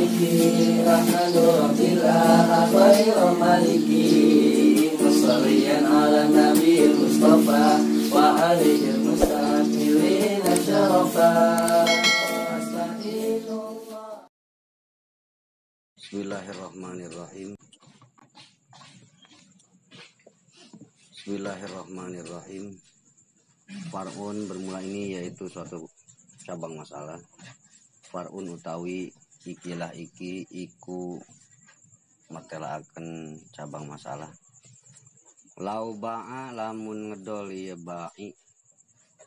maliki rahmanu rabbillah khairu maliki musalliyan ala nabi mustafa wa alihi mustaqbilin syarafa. Bismillahirrahmanirrahim. Bismillahirrahmanirrahim. Far'un bermula ini yaitu suatu cabang masalah. Far'un utawi ikilah iki iku matela akan cabang masalah. Lau ba'a lamun ngedol ya ba'i,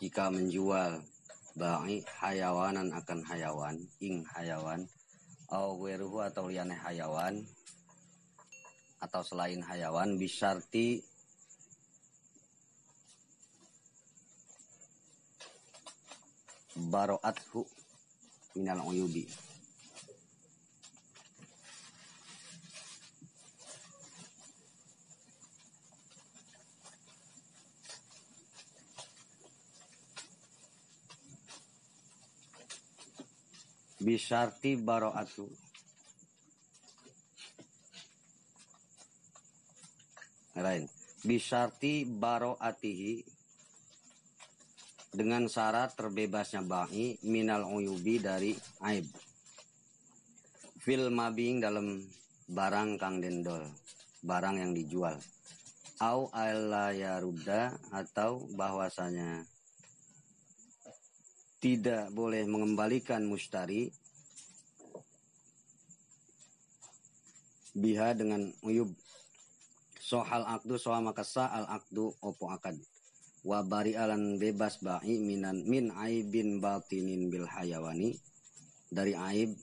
jika menjual ba'i hayawanan akan hayawan, ing hayawan, au weruhu atau liyane hayawan, atau selain hayawan, bisyarti baro'athu minal uyubi. Bisyarti baro'athu, lain bisyarti baro'atihi, dengan syarat terbebasnya ba'i minal uyubi dari aib, fil mabing dalam barang kang dendol, barang yang dijual, au alla yarudda atau bahwasanya tidak boleh mengembalikan mustari biha dengan uyub, sohal akdu soha makasa al akdu opo akad, wabari alan bebas ba'i min aibin batinin bil hayawani, dari aib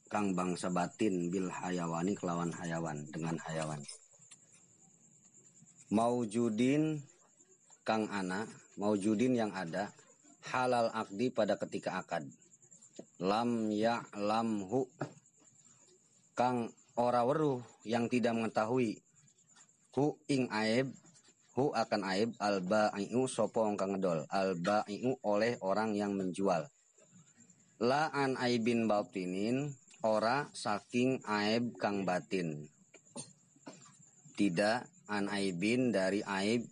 kang bangsa batin bil hayawani kelawan hayawan, dengan hayawan. Maujudin kang ana, maujudin yang ada, halal akdi pada ketika akad, lam ya'lamhu kang ora weruh yang tidak mengetahui, hu ing aib, hu akan aib, al ba'i'u sopo kang ngedol, al ba'i'u oleh orang yang menjual, la an aibin batinin ora saking aib kang batin, tidak an aibin dari aib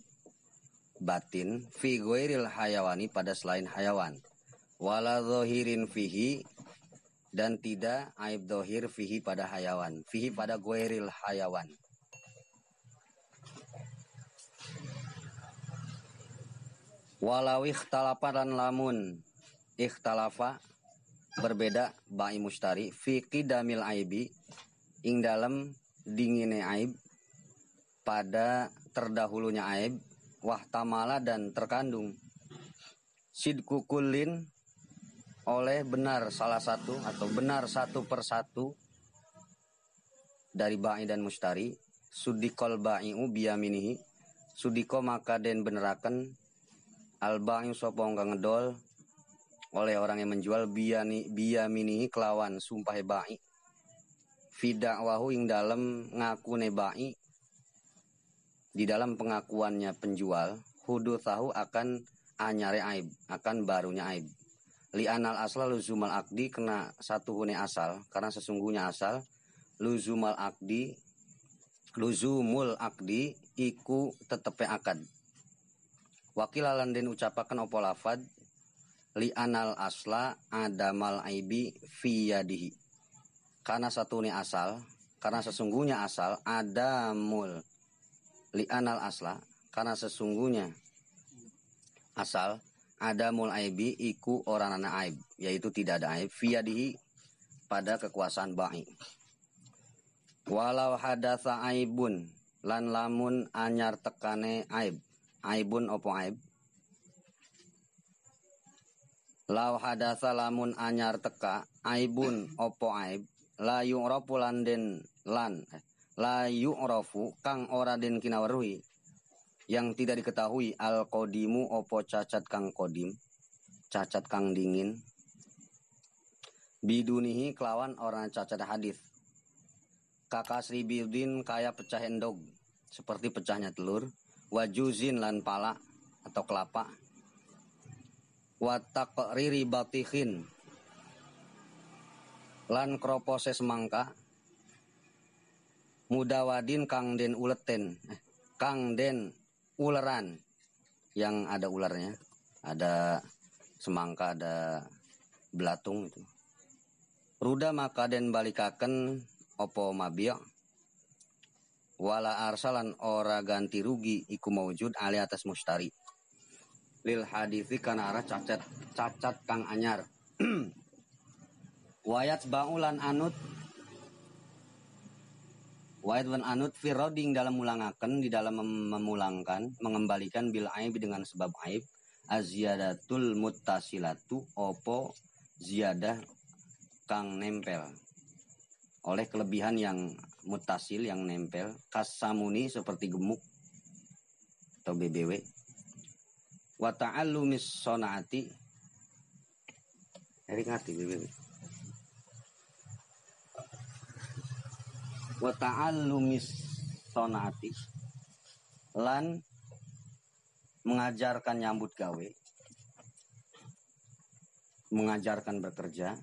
batin, fi ghairil hayawani pada selain hayawan, wala zahirin fihi dan tidak aib dohir fihi pada hayawan, fihi pada ghairil hayawan. Walau ikhtalafa dan lamun ikhtalafa berbeda ba'i mustari fi qidamil aibi ing dalam dingine aib, pada terdahulunya aib, wahtamala dan terkandung, sidku kullin oleh benar salah satu atau benar satu persatu dari ba'i dan mustari, sudikol ba'i'u biyaminihi, sudiko maka den beneraken al ba'i'u sopong kang ngedol oleh orang yang menjual biyaminihi kelawan sumpah ba'i, fida'wahu ing dalam ngakune ba'i, di dalam pengakuannya penjual, hudutsahu akan anyare aib, akan barunya aib, li'anal asla luzumal akdi, kena satu hune asal, karena sesungguhnya asal luzumul akdi iku tetepe akad. Wakilalan den ucapaken opo lafad li'anal asla adamal aibi fi yadihi, karena satu hune asal, karena sesungguhnya asal, adamul li'anal asla, karena sesungguhnya asal, adamul aibi iku oranana aib, yaitu tidak ada aib, fiyadihi pada kekuasaan ba'i. Walau hadatsa aibun lan lamun anyar tekane aib, aibun opo aib, lau hadatsa lamun anyar teka aibun opo aib, la yu'rafu la yu'rafu kang ora den kinaweruhi, yang tidak diketahui, al qodimu opo cacat kang kodim, cacat kang dingin, bidunihi kelawan orang cacat hadis, kakasri bildin kaya pecah endog, seperti pecahnya telur, wajuzin lan pala atau kelapa, wa taqriri batikhin lan kropose semangka mudawadin kang den uleten kang den uleran yang ada ularnya, ada semangka, ada belatung itu. Ruda maka den balikaken opo mabiya wala arsalan ora ganti rugi iku maujud ali atas mustari lil hadithi kana arah cacat kang anyar. Wayat baulan anut Wayat wan anut firoding dalam mulangaken, di dalam memulangkan, mengembalikan bil aib dengan sebab aib, aziyadatul muttasilatu opo ziyadah kang nempel, oleh kelebihan yang muttasil yang nempel, kasamuni seperti gemuk atau BBW, wa ta'allumis sonaati, ngerti BBW, wa ta'allumis sonaati, lan mengajarkan nyambut gawe, mengajarkan bekerja,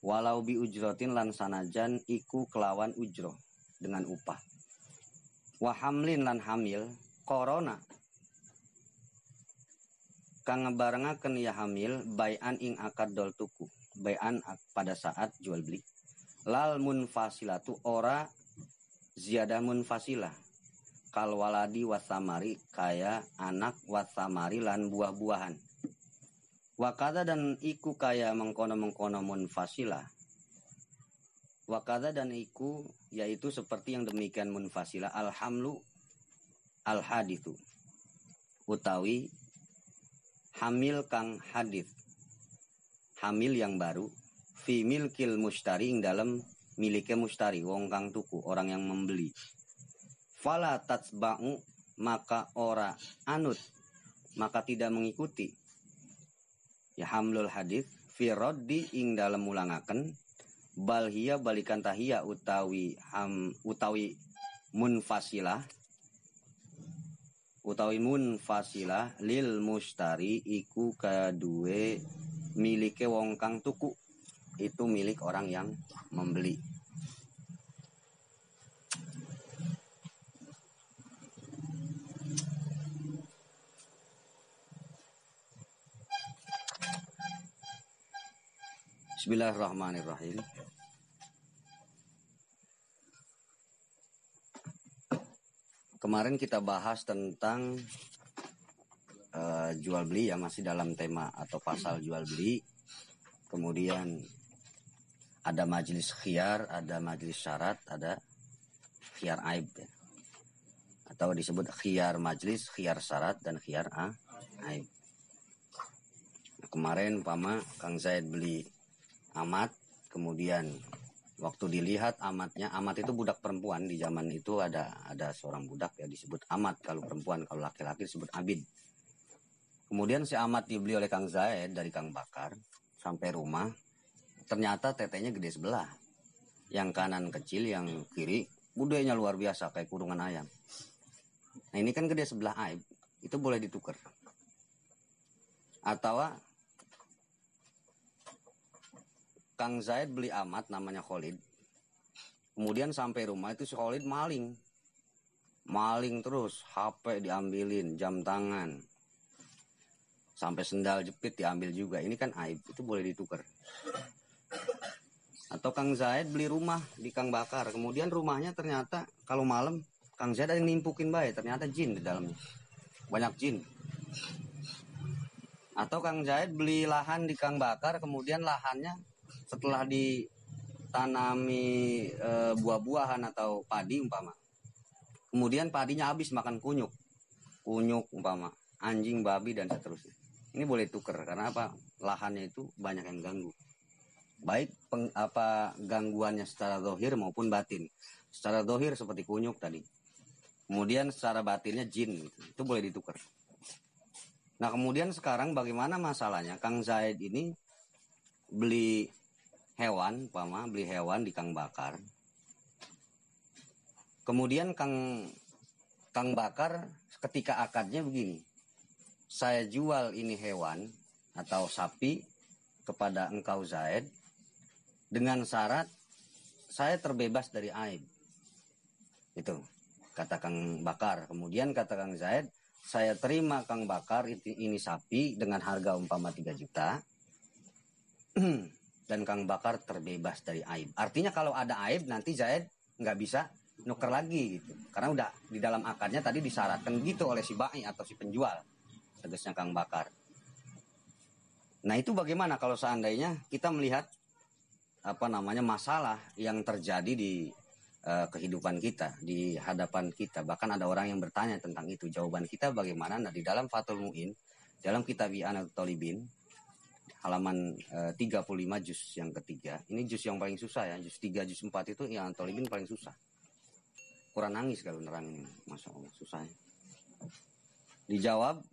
walau bi ujrotin lan sanajan iku kelawan ujroh dengan upah, wa hamlin lan hamil korona kang ngebarengaken ya hamil bayan ing akad dol tuku, bayan pada saat jual beli, lal munfasilatu ora ziyadah munfasilah, kal waladi wasamari kaya anak wasamari lan buah-buahan, wakada dan iku kaya mengkono-mengkono munfasilah, wakada dan iku yaitu seperti yang demikian munfasilah alhamlu alhadithu utawi hamil kang hadith, hamil yang baru, fi milkil mustari ing dalam miliknya mustari, wong kang tuku, orang yang membeli. Fala tatsba'u maka ora anut, maka tidak mengikuti. Ya hamlul hadith fi roddi ing dalam mulangaken, bal hiya balikan tahiyya utawi munfasilah lil mustari iku kadue milike wong kang tuku, itu milik orang yang membeli. Bismillahirrahmanirrahim. Kemarin kita bahas tentang jual beli ya, masih dalam tema atau pasal jual beli. Kemudian ada majelis khiyar, ada majelis syarat, ada khiyar aib ya. Atau disebut khiyar majelis, khiyar syarat, dan khiyar aib. Nah, kemarin Pama Kang Zaid beli amat, kemudian waktu dilihat amatnya, amat itu budak perempuan. Di zaman itu ada seorang budak ya disebut amat kalau perempuan, kalau laki-laki disebut abid. Kemudian si amat dibeli oleh Kang Zaid dari Kang Bakar. Sampai rumah ternyata tetenya gede sebelah, yang kanan kecil, yang kiri budenya luar biasa kayak kurungan ayam. Nah ini kan gede sebelah aib, itu boleh ditukar. Atau Kang Zaid beli amat namanya Khalid. Kemudian sampai rumah itu si Khalid maling terus, HP diambilin, jam tangan, sampai sendal jepit diambil juga. Ini kan aib, itu boleh ditukar. Atau Kang Zaid beli rumah di Kang Bakar, kemudian rumahnya ternyata kalau malam Kang Zaid ada yang nimpukin baik, ternyata jin di dalamnya, banyak jin. Atau Kang Zaid beli lahan di Kang Bakar, kemudian lahannya setelah ditanami buah-buahan atau padi umpama, kemudian padinya habis makan kunyuk umpama, anjing, babi, dan seterusnya. Ini boleh tuker karena apa? Lahannya itu banyak yang ganggu, baik gangguannya secara zahir maupun batin. Secara zahir seperti kunyuk tadi, kemudian secara batinnya jin, itu boleh ditukar. Nah kemudian sekarang bagaimana masalahnya? Kang Zaid ini beli hewan di Kang Bakar. Kemudian Kang Bakar ketika akadnya begini, saya jual ini hewan atau sapi kepada engkau Zaid dengan syarat saya terbebas dari aib. Itu kata Kang Bakar. Kemudian kata Kang Zaid, saya terima Kang Bakar ini sapi dengan harga umpama 3 juta. Dan Kang Bakar terbebas dari aib. Artinya kalau ada aib nanti Zaid nggak bisa nuker lagi gitu. Karena udah di dalam akadnya tadi disyaratkan gitu oleh si bai atau si penjual. Tegasnya Kang Bakar. Nah itu bagaimana kalau seandainya kita melihat masalah yang terjadi di kehidupan kita, di hadapan kita. Bahkan ada orang yang bertanya tentang itu. Jawaban kita bagaimana? Nah di dalam Fathul Mu'in, dalam kitab I'anatul Thalibin, halaman 35 juz yang ketiga. Ini juz yang paling susah ya. Juz 3, juz 4 itu I'anatul Thalibin paling susah. Kurang nangis kalau nerangin ini. Masya Allah susahnya. Dijawab,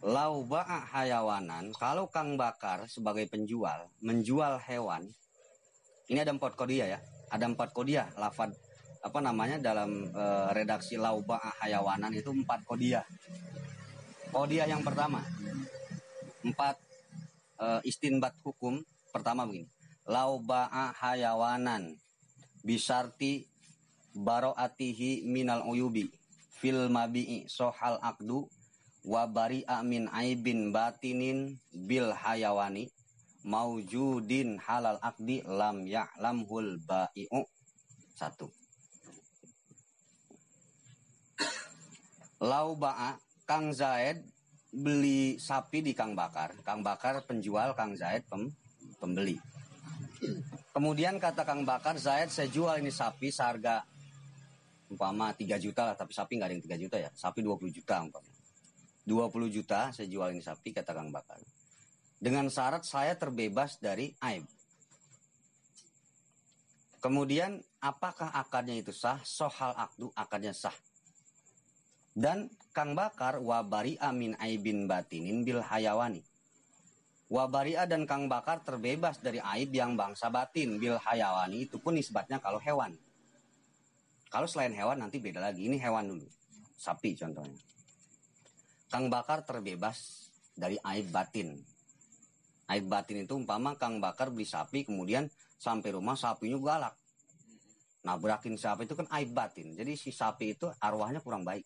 lau ba'a hayawanan, kalau Kang Bakar sebagai penjual menjual hewan, ini ada 4 kodiah ya, ada 4 kodiah lafad dalam redaksi lau ba'a hayawanan itu 4 kodiah. Kodiah yang pertama 4 istinbat hukum pertama begini, lau ba'a hayawanan bisarti baro'atihi minal uyubi fil mabi'i sohal akdu wa bari'a min aibin batinin bil hayawani maujudin halal akdi lam ya'lamhul ba'i'u. 1. Lau ba'a, Kang Zaid beli sapi di Kang Bakar. Kang Bakar penjual, Kang Zaid pembeli. Kemudian kata Kang Bakar, Zaid saya jual ini sapi seharga umpama 3 juta lah, tapi sapi nggak ada yang 3 juta ya, sapi 20 juta umpama. 20 juta saya jual ini sapi, kata Kang Bakar. Dengan syarat saya terbebas dari aib. Kemudian apakah akadnya itu sah? Sohal akdu, akadnya sah. Dan Kang Bakar wabari amin aibin batinin bil hayawani. Wabaria dan Kang Bakar terbebas dari aib yang bangsa batin bil hayawani, itu pun nisbatnya kalau hewan. Kalau selain hewan nanti beda lagi. Ini hewan dulu. Sapi contohnya. Kang Bakar terbebas dari aib batin. Aib batin itu umpama Kang Bakar beli sapi, kemudian sampai rumah sapinya galak. Nabrakin sapi itu kan aib batin. Jadi si sapi itu arwahnya kurang baik.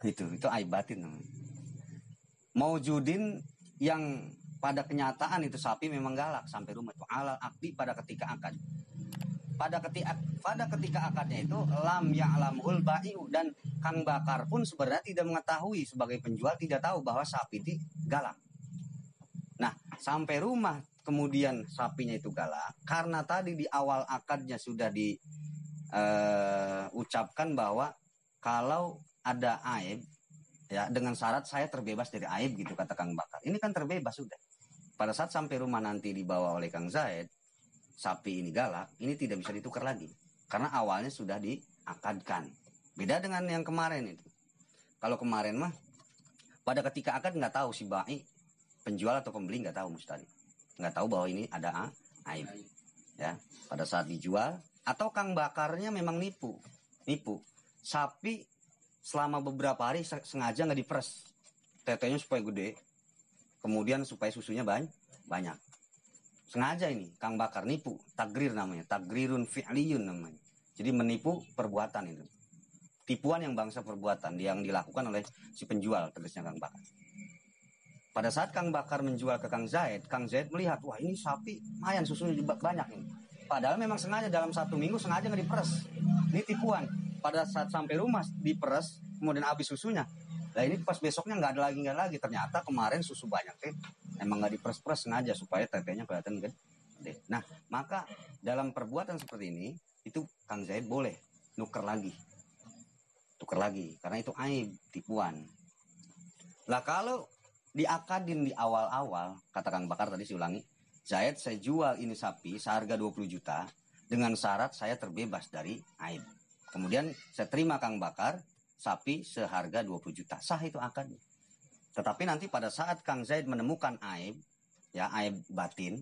Itu aib batin namanya. Maujudin yang pada kenyataan itu sapi memang galak sampai rumah itu alal akdi pada ketika akad. Pada ketika akadnya itu lam ya'lamul ba'i'u, dan Kang Bakar pun sebenarnya tidak mengetahui, sebagai penjual tidak tahu bahwa sapi itu galak. Nah, sampai rumah kemudian sapinya itu galak karena tadi di awal akadnya sudah diucapkan bahwa kalau ada aib ya dengan syarat saya terbebas dari aib gitu, kata Kang Bakar. Ini kan terbebas sudah. Pada saat sampai rumah nanti dibawa oleh Kang Zaid, sapi ini galak, ini tidak bisa ditukar lagi. Karena awalnya sudah diakadkan. Beda dengan yang kemarin itu. Kalau kemarin mah, pada ketika akad nggak tahu si bai, penjual atau pembeli nggak tahu mustari. Nggak tahu bahwa ini ada aib. Ya, pada saat dijual, atau Kang Bakarnya memang nipu. Sapi selama beberapa hari sengaja nggak diperes. Tetenya supaya gede. Kemudian supaya susunya banyak. Sengaja ini Kang Bakar nipu, tagrir namanya, tagrirun fi'liyun namanya. Jadi menipu perbuatan itu. Tipuan yang bangsa perbuatan yang dilakukan oleh si penjual, tegasnya Kang Bakar. Pada saat Kang Bakar menjual ke Kang Zaid melihat, wah ini sapi lumayan susunya banyak ini. Padahal memang sengaja dalam 1 minggu sengaja nggak diperes. Ini tipuan. Pada saat sampai rumah diperes, kemudian habis susunya. Nah ini pas besoknya nggak ada lagi. Ternyata kemarin susu banyak emang nggak diperes-peres sengaja supaya tetenya kelihatan gede. Nah maka dalam perbuatan seperti ini itu Kang Zaid boleh tukar lagi karena itu aib, tipuan. Lah kalau diakadin di awal-awal, kata Kang Bakar tadi saya ulangi, Zaid saya jual ini sapi seharga 20 juta dengan syarat saya terbebas dari aib. Kemudian saya terima Kang Bakar sapi seharga 20 juta. Sah itu akadnya. Tetapi nanti pada saat Kang Zaid menemukan aib, ya aib batin,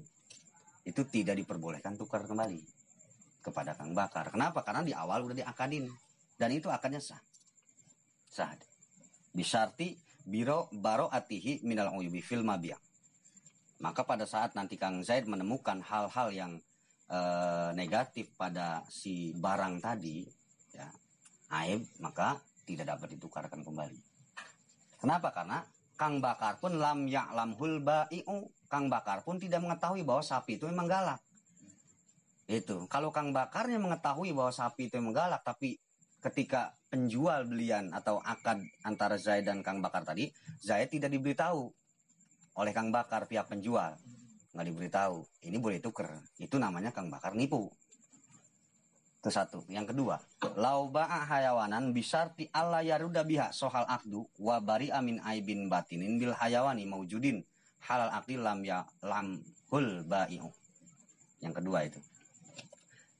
itu tidak diperbolehkan tukar kembali kepada Kang Bakar. Kenapa? Karena di awal udah diakadin. Dan itu akadnya sah. Sah. Bisyarti baro atihi minal uyubi fil mabiya. Maka pada saat nanti Kang Zaid menemukan hal-hal yang negatif pada si barang tadi, ya, aib, maka tidak dapat ditukarkan kembali. Kenapa? Karena Kang Bakar pun lam ya'lamhul bai'u. Kang Bakar pun tidak mengetahui bahwa sapi itu memang galak. Itu. Kalau Kang Bakarnya mengetahui bahwa sapi itu memang galak, tapi ketika penjual belian atau akad antara Zaid dan Kang Bakar tadi, Zaid tidak diberitahu oleh Kang Bakar pihak penjual. Nggak diberitahu, ini boleh tuker. Itu namanya Kang Bakar nipu. Itu satu. Yang kedua, lau ba'a hayawanan bisarti alla yaruda biha sohal akdu wa bari amin aibin batinin bil hayawani maujudin halal akdi lam hul ba'i'u. Yang kedua itu.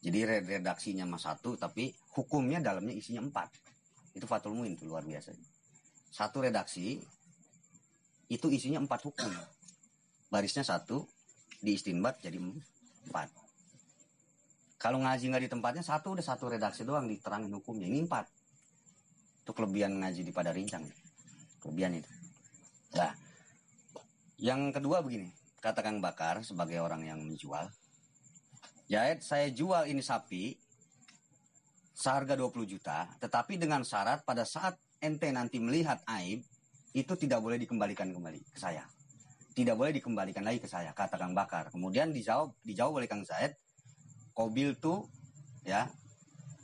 Jadi redaksinya mas satu, tapi hukumnya dalamnya isinya 4. Itu Fathul Muin, itu luar biasa. Satu redaksi, itu isinya 4 hukum. Barisnya 1, di istinbat jadi 4. Kalau ngaji nggak di tempatnya udah satu redaksi doang diterangin hukumnya. Ini 4. Itu kelebihan ngaji di Pada Rincang. Kelebihan itu. Nah, yang kedua begini. Kata Kang Bakar sebagai orang yang menjual. Zaid, saya jual ini sapi seharga 20 juta. Tetapi dengan syarat pada saat ente nanti melihat aib, itu tidak boleh dikembalikan kembali ke saya. Tidak boleh dikembalikan lagi ke saya, kata Kang Bakar. Kemudian dijawab oleh Kang Zaid, qabil tu, ya,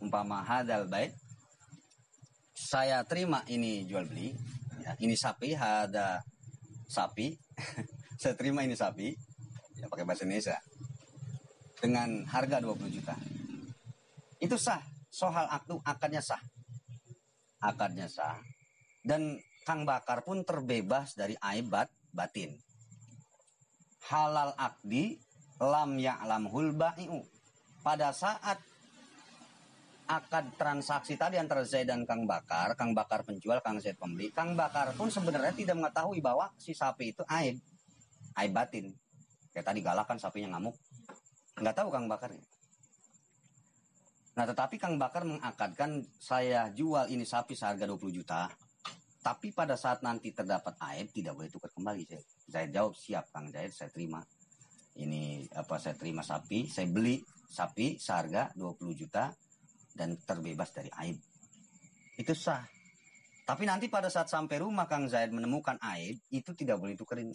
umpama hadal bait, saya terima ini jual beli, ya, ini sapi, ada sapi, saya terima ini sapi, ya pakai bahasa Indonesia, dengan harga 20 juta. Itu sah, soal akadnya sah. Akadnya sah. Dan Kang Bakar pun terbebas dari aib batin. Halal akdi lam ya'lamhul ba'i'u. Pada saat akad transaksi tadi antara Zaid dan Kang Bakar penjual, Kang Zaid pembeli, Kang Bakar pun sebenarnya tidak mengetahui bahwa si sapi itu aib batin. Kayak tadi galak kan sapinya ngamuk. Nggak tahu Kang Bakar. Nah, tetapi Kang Bakar mengakadkan saya jual ini sapi seharga 20 juta. Tapi pada saat nanti terdapat aib tidak boleh tukar kembali. Saya jawab siap Kang Zaid, saya terima. Ini saya terima sapi, saya beli sapi seharga 20 juta dan terbebas dari aib. Itu sah. Tapi nanti pada saat sampai rumah Kang Zaid menemukan aib, itu tidak boleh tukerin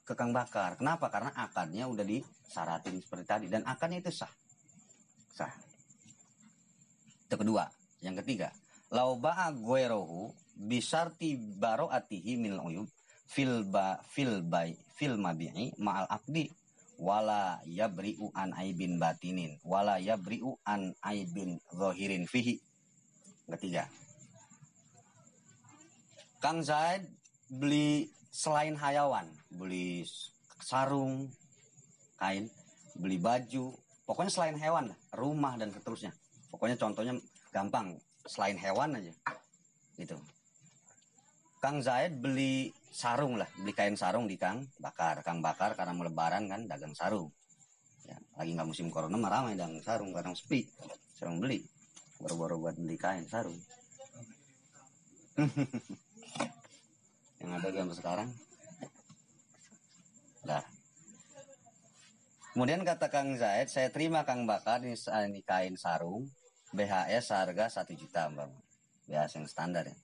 ke Kang Bakar. Kenapa? Karena akadnya udah disyaratin seperti tadi dan akadnya itu sah. Sah. Itu kedua. Yang ketiga, lau ba'a guerohu bisarti baro'atihi minal uyub fil mabi'i ma'al akdi wala yabri'u an aibin batinin wala yabri'u an aibin zahirin fihi. Ketiga, Kang Zaid beli selain hayawan, beli sarung, kain, beli baju, pokoknya selain hewan, rumah dan seterusnya. Pokoknya contohnya gampang, selain hewan aja. Gitu. Kang Zaid beli sarung lah, beli kain sarung di Kang Bakar. Kang Bakar karena mau lebaran kan dagang sarung. Ya, lagi nggak musim corona ramai dagang sarung, kadang sepi. Sarung beli, boro-boro buat beli kain sarung. Yang ada gambar sekarang. Nah. Kemudian kata Kang Zaid, saya terima Kang Bakar ini kain sarung BHS harga 1 juta, Bang. BHS yang standar ya.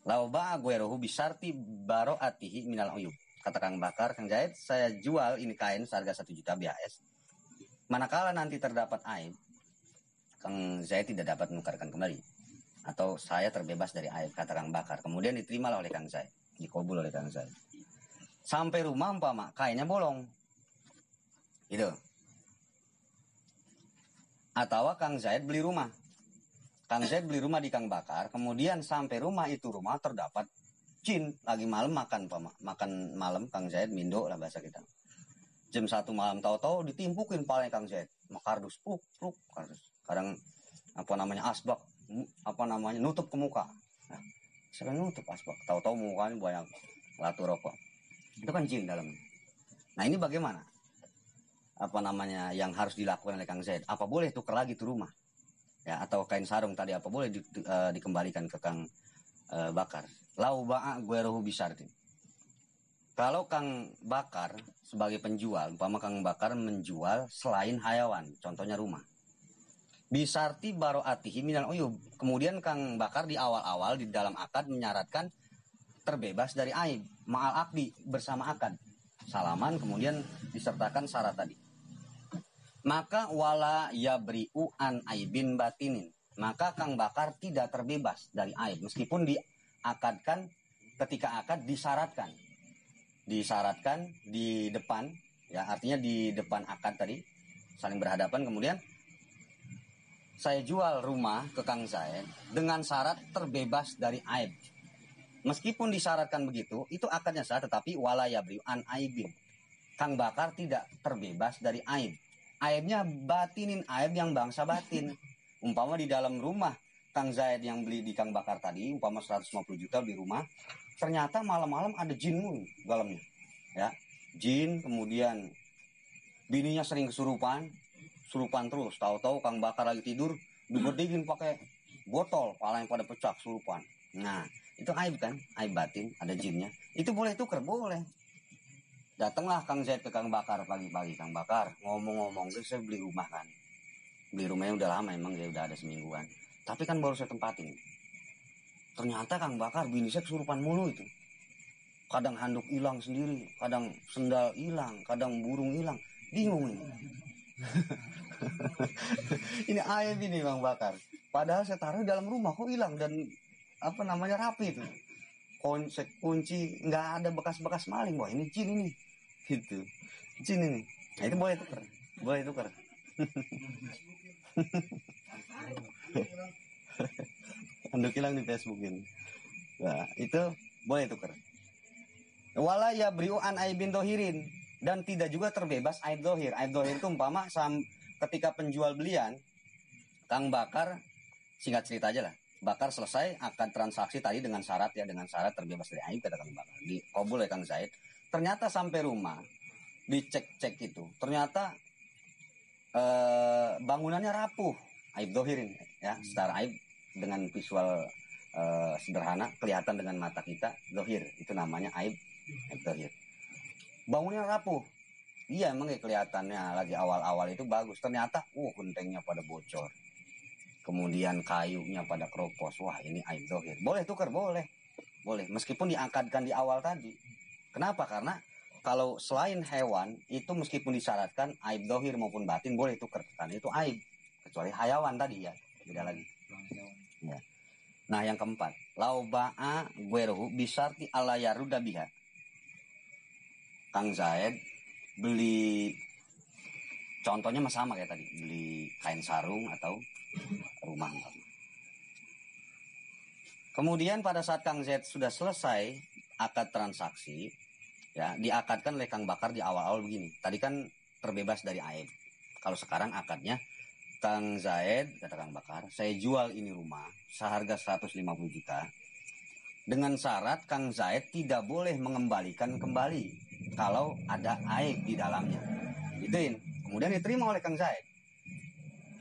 Lau ba'a guerohu bisarti baro'atihi minal uyub. Kata Kang Bakar, Kang Zaid, saya jual ini kain seharga 1 juta BHS. Manakala nanti terdapat aib, Kang Zaid tidak dapat menukarkan kembali. Atau saya terbebas dari aib, kata Kang Bakar. Kemudian diterimalah oleh Kang Zaid. Dikabul oleh Kang Zaid. Sampai rumah umpama kainnya bolong. Gitu. Atau Kang Zaid beli rumah. Kang Zaid beli rumah di Kang Bakar, kemudian sampai rumah terdapat jin, lagi malam makan malam Kang Zaid, mindo lah bahasa kita. Jam 1 malam tahu-tahu ditimpukin palanya Kang Zaid, kardus kardus. Kadang asbak, nutup ke muka. Nah, saya nutup asbak, tahu-tahu mukanya banyak latu rokok. Itu kan jin dalamnya. Nah, ini bagaimana? Yang harus dilakukan oleh Kang Zaid? Apa boleh tukar lagi tuh rumah? Ya, atau kain sarung tadi apa boleh dikembalikan ke Kang Bakar? Lau ba'a guerohu bisartin. Kalau Kang Bakar sebagai penjual, umpama Kang Bakar menjual selain hayawan, contohnya rumah. Bisarti baro'atihi minal uyub. Kemudian Kang Bakar di awal-awal di dalam akad menyaratkan terbebas dari aib, ma'al akdi, bersama akad. Salaman kemudian disertakan syarat tadi. Maka wala yabri'u an aibin batinin. Maka Kang Bakar tidak terbebas dari aib meskipun diakadkan, ketika akad disyaratkan di depan, ya artinya di depan akad tadi saling berhadapan. Kemudian saya jual rumah ke Kang Zaid dengan syarat terbebas dari aib. Meskipun disyaratkan begitu, itu akadnya sah, tetapi wala yabri'u an aibin. Kang Bakar tidak terbebas dari aib. Aibnya batinin, aib yang bangsa batin. Umpama di dalam rumah Kang Zaid yang beli di Kang Bakar tadi, umpama 150 juta beli rumah, ternyata malam-malam ada jin dalamnya, ya, jin. Kemudian bininya sering kesurupan terus. Tahu-tahu Kang Bakar lagi tidur digedegin pakai botol, pala yang pada pecah kesurupan. Nah, itu aib kan, aib batin, ada jinnya. Itu boleh tuker, boleh. Datanglah Kang Zaid ke Kang Bakar pagi-pagi. Kang Bakar, ngomong-ngomong, saya beli rumah kan. Beli rumahnya udah lama, emang ya udah ada semingguan. Tapi kan baru saya tempatin. Ternyata Kang Bakar bini saya kesurupan mulu itu. Kadang handuk hilang sendiri, kadang sendal hilang, kadang burung hilang. Bingung ini. Ini aib ini Bang Bakar. Padahal saya taruh dalam rumah kok hilang dan rapi itu. Kunci nggak ada bekas-bekas maling. Wah ini jin ini. Gitu. Jin ini. Nah itu boleh tuker. Boleh tuker. Handuk hilang di Facebook ini. Nah, itu boleh tuker. Wala yabri'u an aibin dohirin, dan tidak juga terbebas aib dohir. Aib dohir itu umpama ketika penjual belian, Kang Bakar, singkat cerita aja lah, Bakar selesai akad transaksi tadi dengan syarat terbebas dari aib, kata Kang Bakar. Dikabul oleh Kang Zaid. Ternyata sampai rumah dicek-cek itu, ternyata bangunannya rapuh, aib dohirin, ya, secara aib dengan visual sederhana kelihatan dengan mata kita, dohir itu namanya aib dohir. Bangunannya rapuh, iya emang kelihatannya lagi awal-awal itu bagus, ternyata gentengnya pada bocor, kemudian kayunya pada keropos. Wah ini aib dohir. Boleh tuker, boleh meskipun diangkatkan di awal tadi. Kenapa? Karena kalau selain hewan itu meskipun disyaratkan aib dohir maupun batin boleh tuker, kan itu aib. Kecuali hayawan tadi ya, beda lagi. Ya. Nah yang keempat, lauba'a gueruhu bisarti ala yaruda biha. Kang Zaid beli, contohnya sama kayak tadi, beli kain sarung atau rumah. Kemudian pada saat Kang Zaid sudah selesai akad transaksi, ya, diakadkan oleh Kang Bakar di awal-awal begini. Tadi kan terbebas dari aib. Kalau sekarang akadnya, Kang Zaid, kata Kang Bakar, saya jual ini rumah seharga 150 juta. Dengan syarat Kang Zaid tidak boleh mengembalikan kembali kalau ada aib di dalamnya. Ituin. Kemudian diterima oleh Kang Zaid.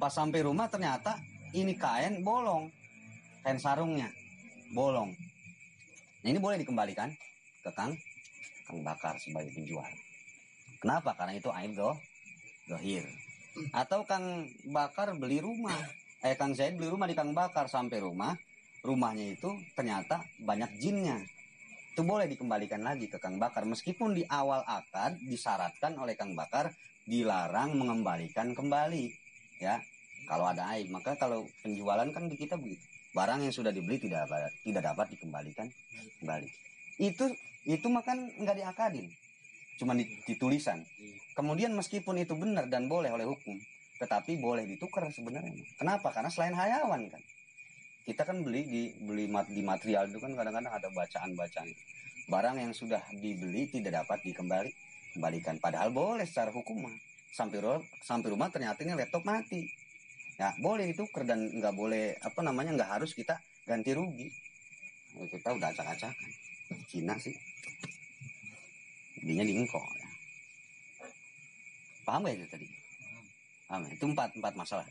Pas sampai rumah ternyata ini kain bolong. Kain sarungnya bolong. Nah, ini boleh dikembalikan ke Kang Bakar sebagai penjual. Kenapa? Karena itu aib dohir. Atau Kang Bakar beli rumah, Kang Zaid beli rumah di Kang Bakar, sampai rumahnya itu ternyata banyak jinnya. Itu boleh dikembalikan lagi ke Kang Bakar meskipun di awal akad disyaratkan oleh Kang Bakar dilarang mengembalikan kembali, ya. Kalau ada aib, maka kalau penjualan kan di kita begitu. Barang yang sudah dibeli tidak dapat dikembalikan kembali. Itu makan nggak diakadin, cuma ditulisan. Kemudian meskipun itu benar dan boleh oleh hukum, tetapi boleh ditukar sebenarnya. Kenapa? Karena selain hayawan kan, kita kan beli di material itu kan kadang-kadang ada bacaan-bacaan. Barang yang sudah dibeli tidak dapat dikembalikan. Padahal boleh secara hukum. Sampai rumah ternyata ini laptop mati. Ya boleh ditukar dan nggak boleh nggak harus kita ganti rugi. Kita udah acak-acakan. Cina sih. Belinya di engkau. Ya. Paham gak itu tadi? Paham ya? Itu empat masalah.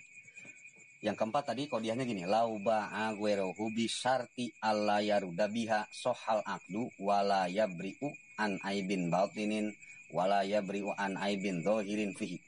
Yang keempat tadi kodiahnya gini, lauba aguerohu bisarti alla yaruda biha sohal akdu wala yabri'u an aibin batinin wala yabri'u an aibin zahirin fihi.